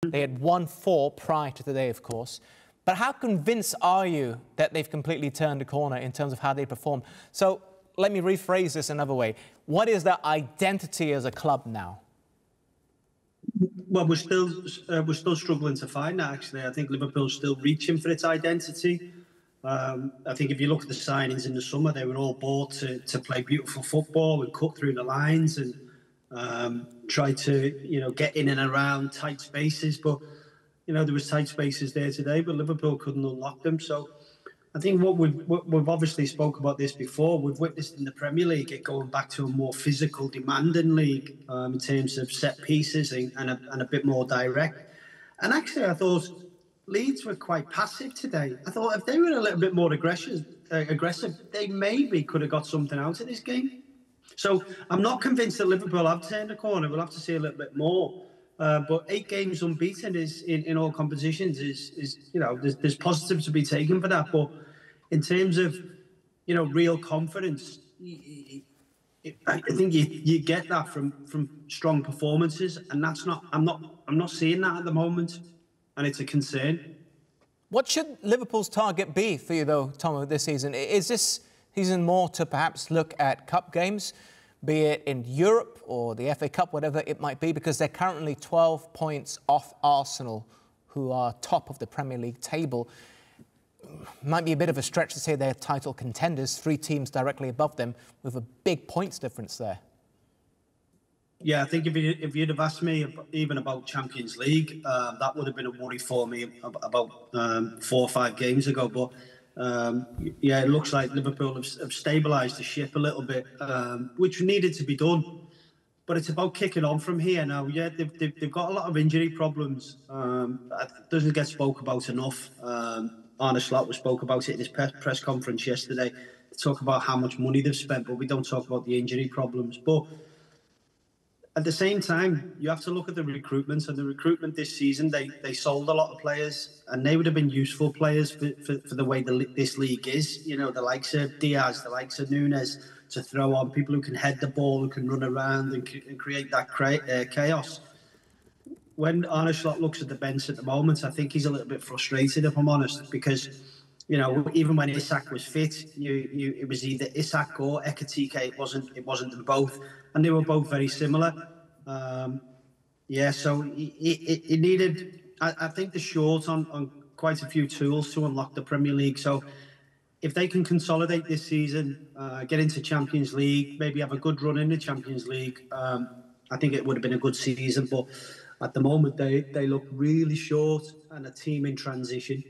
They had won 4 prior to today, of course. But how convinced are you that they've completely turned the corner in terms of how they perform? So let me rephrase this another way. What is their identity as a club now? Well, we're still struggling to find that, actually. I think Liverpool's still reaching for its identity. I think if you look at the signings in the summer, they were all bought to play beautiful football and cut through the lines and try to, get in and around tight spaces. But, there was tight spaces there today, but Liverpool couldn't unlock them. So I think what we've obviously spoke about this before. We've witnessed in the Premier League it going back to a more physical, demanding league in terms of set pieces and a bit more direct. And actually, I thought Leeds were quite passive today. I thought if they were a little bit more aggressive, they maybe could have got something out of this game. So I'm not convinced that Liverpool have turned the corner. We'll have to see a little bit more. But 8 games unbeaten is in all competitions is there's positives to be taken for that. But in terms of real confidence, I think you get that from strong performances, and that's not. I'm not seeing that at the moment, and it's a concern. What should Liverpool's target be for you, though, Tom, this season? Is this season more to perhaps look at cup games, be it in Europe or the FA Cup, whatever it might be, because they're currently 12 points off Arsenal, who are top of the Premier League table? Might be a bit of a stretch to say they're title contenders, 3 teams directly above them with a big points difference there. Yeah, I think if you'd have asked me even about Champions League, that would have been a worry for me about 4 or 5 games ago. But yeah, it looks like Liverpool have stabilised the ship a little bit, which needed to be done. But it's about kicking on from here now. Yeah, they've got a lot of injury problems. It doesn't get spoke about enough. Arne Slot spoke about it in his press conference yesterday. They talk about how much money they've spent, but we don't talk about the injury problems. But at the same time, you have to look at the recruitment. And the recruitment this season, they sold a lot of players, and they would have been useful players for the way this league is. The likes of Diaz, the likes of Nunes, to throw on people who can head the ball, who can run around and create that chaos. When Arne Slot looks at the bench at the moment, I think he's a little bit frustrated, if I'm honest, because even when Isak was fit, it was either Isak or Ekitike. It wasn't them both, and they were both very similar. So it needed. I think they're short on quite a few tools to unlock the Premier League. So if they can consolidate this season, get into Champions League, maybe have a good run in the Champions League, I think it would have been a good season. But at the moment, they look really short and a team in transition.